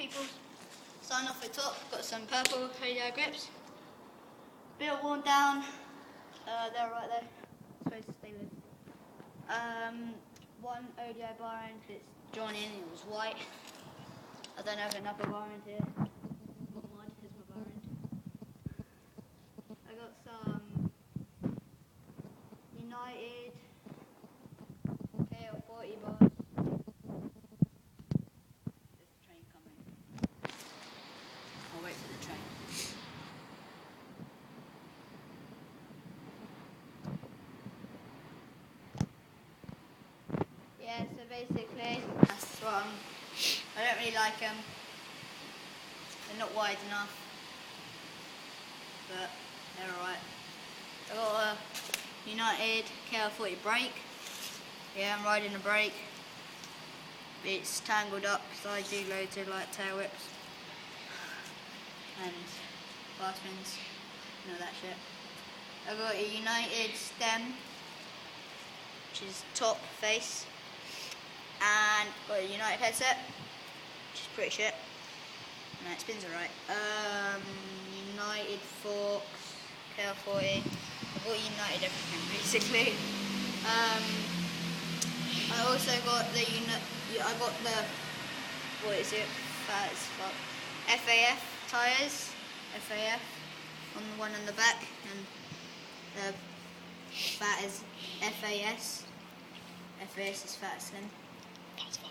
people. Starting off the top, got some purple radio grips. Bit worn down. They're right there. Supposed to stay with. One ODI bar end that's drawn in, it was white. I don't have another bar end here. Mine is my bar end. I got some United KL40 bars. There's a train coming. I'll wait for the train. Yeah, so basically, that's what I don't really like them. They're not wide enough, but they're alright. I got a United KL40 brake. Yeah, I'm riding a brake. It's tangled up because I do loads of like tail whips and fast spins and all that shit. I got a United stem, which is top face, and got a United headset, which is pretty shit. No, it spins alright. United forks, KL40. I got United everything basically. I also got the what is it? Fat as fuck. FAF tyres. FAF on the one on the back, and the fat is FAS. FAS is fat slim. That's fuck.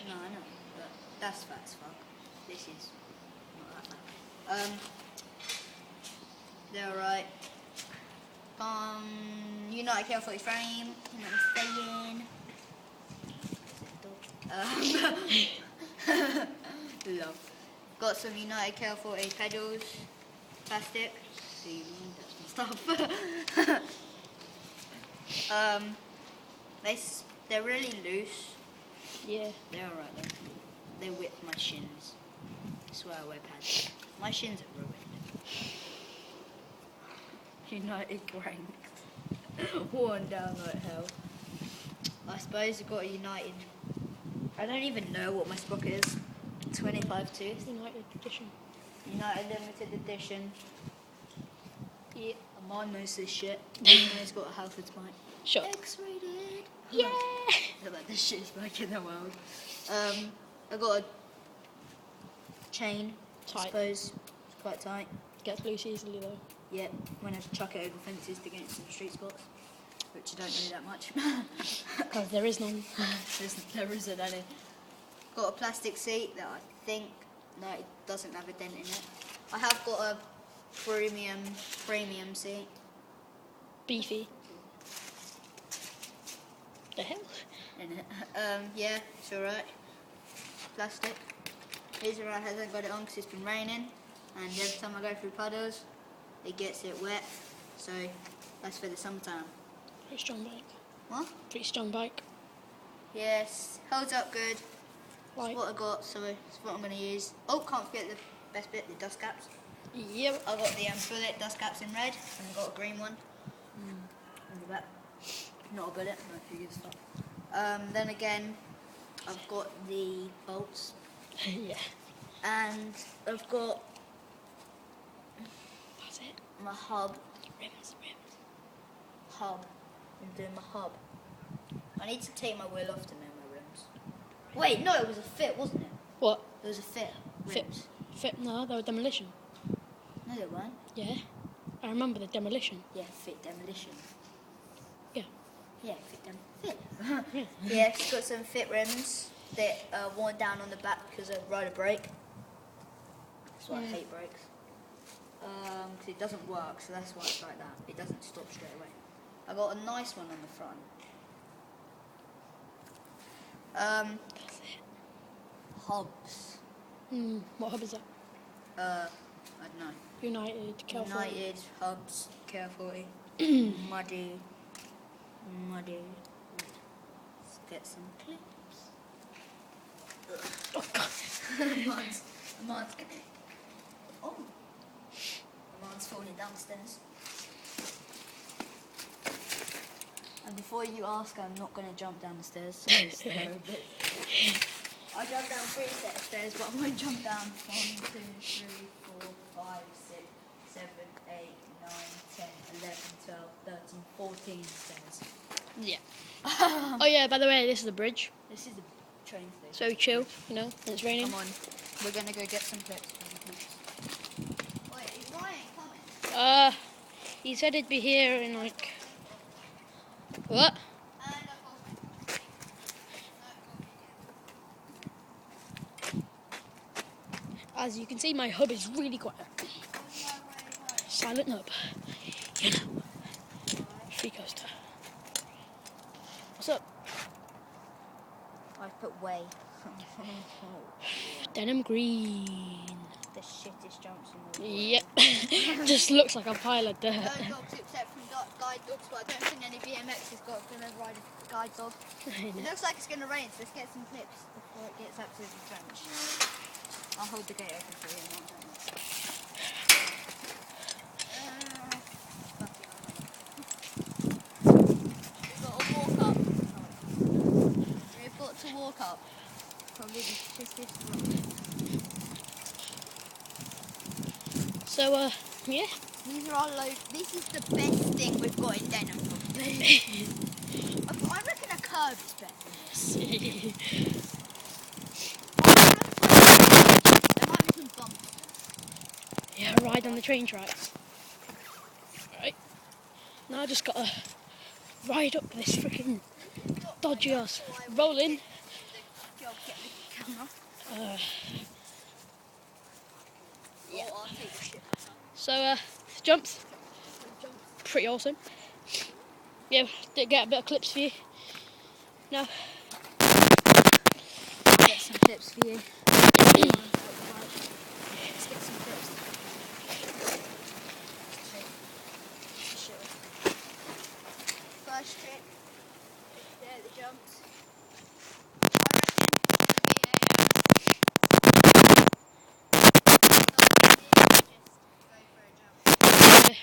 No, I know, but that's fat as fuck. This is not that fat. They're alright. United KL40 frame. You know what I'm saying? Love. Got some United KL40 pedals. Plastic. See, that's my stuff. They're really loose. Yeah. They're alright though. They whip my shins. That's why I wear pads. My shins are ruined. United cranked. Worn down like hell. I suppose I got a United. I don't even know what my sprocket is. 25 tooth. United edition. United limited edition. Yeah, mine knows this shit. Even though it's got a Halfords mic. Sure. X-rated. Yeah. They're like the shittest bike in the world. I got a chain. Tight. I suppose it's quite tight. Gets loose easily though. Yep, when I chuck it over fences to get into some street spots, which I don't do that much. Because there is none. There isn't any. Got a plastic seat that I think that it doesn't have a dent in it. I have got a premium seat. Beefy. The hell? In it. Yeah, it's alright. Plastic. It's alright, hasn't got it on because it's been raining, and every time I go through puddles, it gets it wet, so that's for the summertime. Pretty strong bike. What? Pretty strong bike. Yes, holds up good. Like. That's what I got, so it's what I'm going to use. Oh, can't forget the best bit, the dust caps. Yep. I got the bullet dust caps in red, and I got a green one. On the back. Not a bullet, no, who gives a fuck. Then again, I've got the bolts, Yeah. and I've got That's it. my hub. Rims. Hub. I'm doing my hub. I need to take my wheel off to mend my rims. Wait, no, it was a fit, wasn't it? What? It was a fit. Fit. Rims. Fit? No, they were demolition. No, they weren't. Yeah. I remember the demolition. Yeah, fit demolition. Yeah. Yeah, fit. Yeah. Yeah, it's got some fit rims that are worn down on the back because I ride a brake. That's why I hate brakes. Because it doesn't work, so that's why it's like that. It doesn't stop straight away. I got a nice one on the front. That's it. Hubs. What hub is that? I don't know. United, KL40. United, hubs, KL40. Muddy. Let's get some clips. Oh god. Mine's gonna. Oh. Mine's falling downstairs. And before you ask, I'm not going to jump down the stairs. So they're a bit I jumped down 3 sets of stairs, but I won't jump down 1, 2, 3, 4, 5, 6, 7, 8, 9, 10, 11, 12, 13, 14 stairs. Yeah. Oh yeah, by the way, this is the bridge. This is the train station. It's very chill, you know, and it's raining. Come on, we're gonna go get some clips. Wait, is Ryan coming? He said he'd be here in like... What? As you can see, my hub is really quiet. Silent hub. You know. Free coaster. What's up? I put way. Denim green. The shittest jumps in the world. Yep. Just looks like a pile of dirt. No dogs except from guide dogs, but I don't think any BMX has got going to ride a guide dog. It looks like it's going to rain, so let's get some clips before it gets absolutely drenched. I'll hold the gate open for you. We've got to walk up. We've got to walk up. Probably the shittest road. So, yeah. These are our loads. This is the best thing we've got in Denham. I reckon a curb is better than this. There might be some bumps. Yeah, ride on the train tracks. Right. Now I just gotta ride up this freaking dodgy ass. Rolling. Job, get the camera. Yeah. I'll take the shit. So, jumps. Pretty awesome. Yeah, did get a bit of clips for you. Now, Get some tips for you. Let's get some tips. First trick. There are the jumps.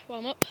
warm up.